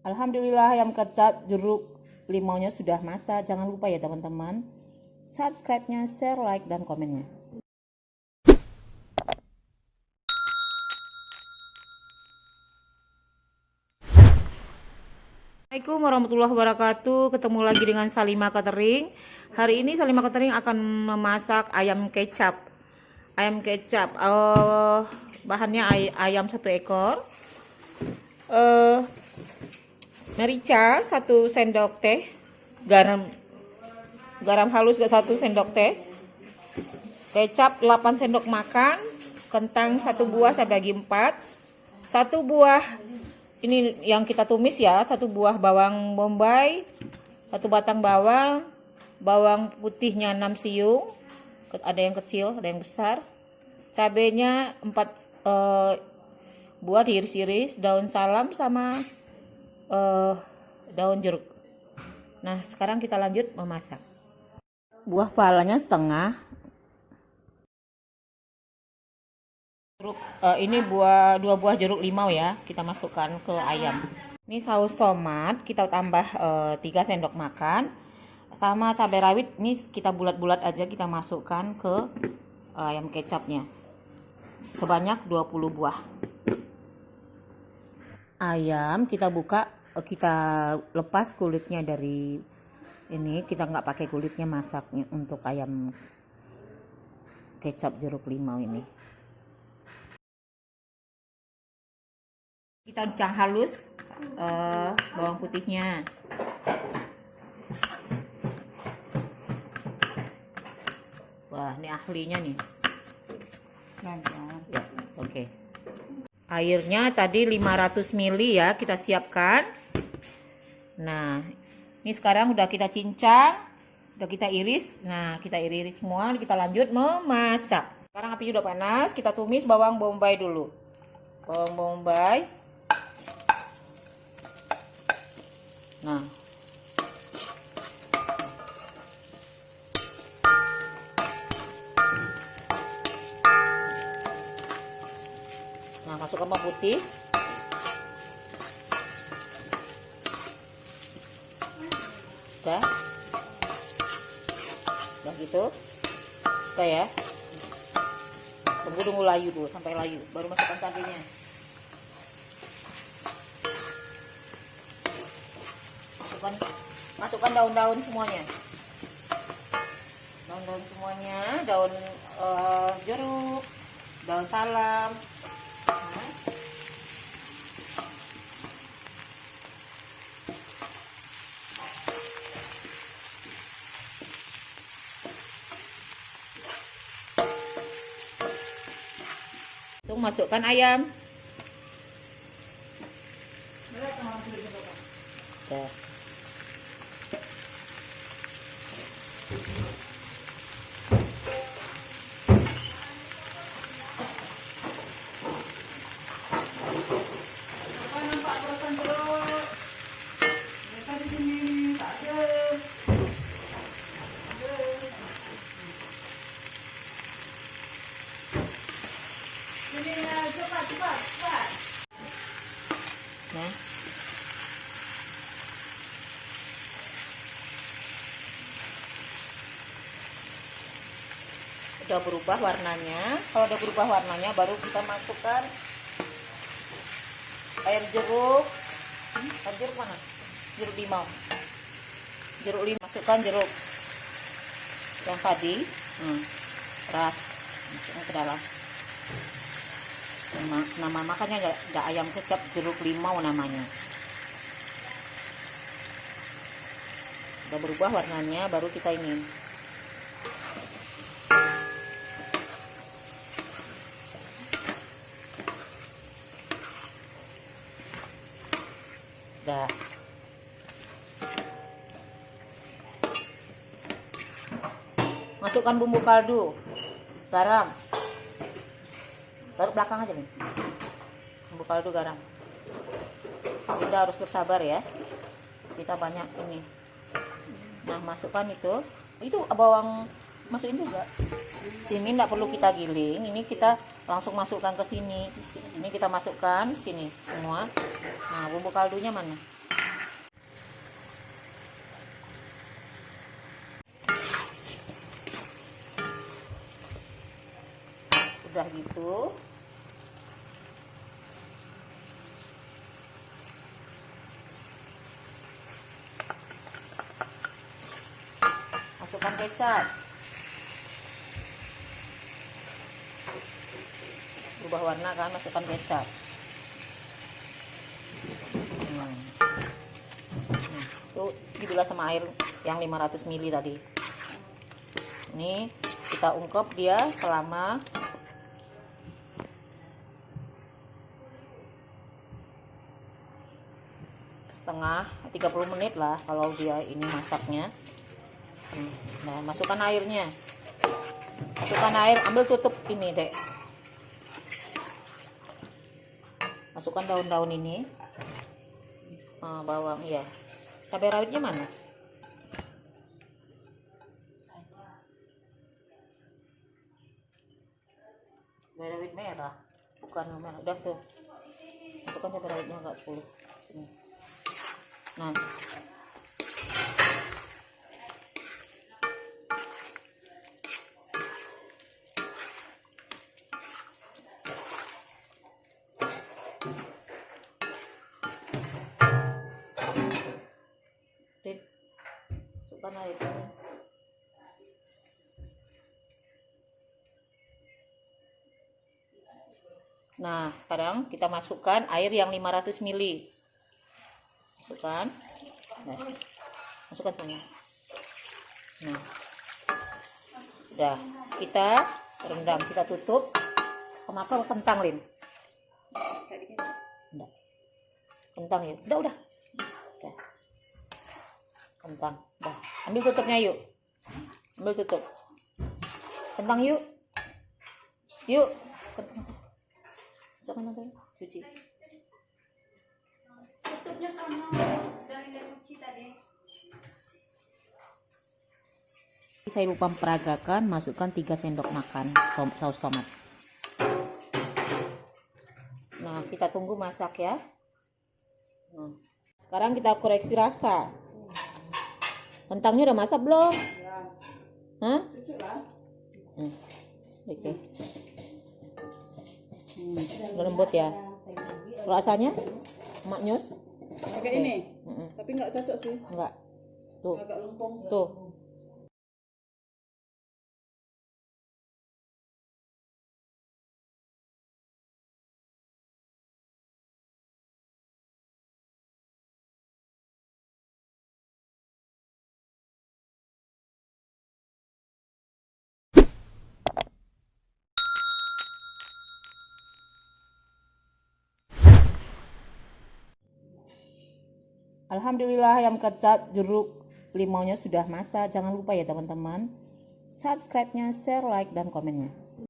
Alhamdulillah ayam kecap jeruk limaunya sudah masak. Jangan lupa ya teman-teman, subscribe-nya, share, like, dan komennya. Assalamualaikum warahmatullahi wabarakatuh. Ketemu lagi dengan Salima Catering. Hari ini Salima Catering akan memasak ayam kecap. Bahannya ayam 1 ekor, merica 1 sendok teh, garam halus 1 sendok teh, kecap 8 sendok makan, kentang 1 buah saya bagi 4, 1 buah ini yang kita tumis ya, 1 buah bawang bombay, 1 batang bawang, bawang putihnya 6 siung, ada yang kecil ada yang besar, cabenya 4 buah diiris-iris, daun salam sama daun jeruk. Nah sekarang kita lanjut memasak. Buah palanya setengah. Ini 2 buah jeruk limau ya, kita masukkan ke ayam. Ini saus tomat kita tambah 3 sendok makan, sama cabai rawit ini kita bulat-bulat aja, kita masukkan ke ayam kecapnya sebanyak 20 buah. Ayam kita buka, kita lepas kulitnya dari ini, kita nggak pakai kulitnya masaknya untuk ayam kecap jeruk limau ini. Kita cang halus bawang putihnya. Wah, ini ahlinya nih. Ya, oke. Airnya tadi 500 ml ya, kita siapkan. Nah, ini sekarang udah kita cincang, udah kita iris. Nah, kita iris semua, kita lanjut memasak. Sekarang apinya udah panas, kita tumis bawang bombay dulu. Bawang bombay. Nah, masukkan bawang putih. Udah gitu. Udah ya. Tunggu layu dulu sampai layu, baru masukkan cabenya. Masukkan daun-daun semuanya. Daun-daun semuanya, daun jeruk, daun salam. Masukkan ayam. Oke. Cepat. Nah. Udah berubah warnanya. Kalau udah berubah warnanya baru kita masukkan air jeruk. Jeruk mana? Jeruk limau. Masukkan jeruk yang tadi. Ras masukkan ke dalam. Nama makannya ada ayam kecap jeruk limau namanya. Udah berubah warnanya, baru kita ini udah. Masukkan bumbu kaldu, garam. Taruh belakang aja nih, bumbu kaldu, garam. Kita harus bersabar ya, kita banyak ini. Nah masukkan itu bawang, masukin juga. Ini enggak perlu kita giling, ini kita langsung masukkan ke sini. Ini kita masukkan sini semua. Nah bumbu kaldunya mana? udah gitu, masukkan kecap, berubah warna kan, masukkan kecap. Tuh dibilas sama air yang 500 ml tadi. Ini kita ungkep dia selama setengah 30 menit lah kalau dia ini masaknya. Nah, masukkan airnya. Masukkan air, ambil tutup ini, Dek. Masukkan daun-daun ini. Bawang ya. Cabai rawitnya mana? Cabai rawit merah, bukan merah. Udah tuh. Masukkan cabai rawitnya enggak 10. Nah. Masukkan airnya. Nah, sekarang kita masukkan air yang 500 ml. Masukkan. Nah, masukkan semuanya. Nah, udah, kita rendam, kita tutup. Kemakan kentang, Lin. Udah. Kentang ya. Udah. Kentang. Udah. Ambil tutupnya yuk. Ambil tutup. Kentang yuk. Yuk. Kentang. Masukkan nanti. Cuci. Tutupnya sama dari cuci tadi. Saya lupa peragakan, masukkan 3 sendok makan saus tomat. Nah, kita tunggu masak ya. Nah, sekarang kita koreksi rasa. Kentangnya udah masak belum? Ya. Hah? Cuci lah. Oke. Udah lembut ya. Rasanya maknyus? Kayak ini. Tapi nggak cocok sih. Enggak. Tuh. Agak lempung. Tuh. Alhamdulillah ayam kecap jeruk limaunya sudah masak. Jangan lupa ya teman-teman, subscribe-nya, share, like, dan komennya.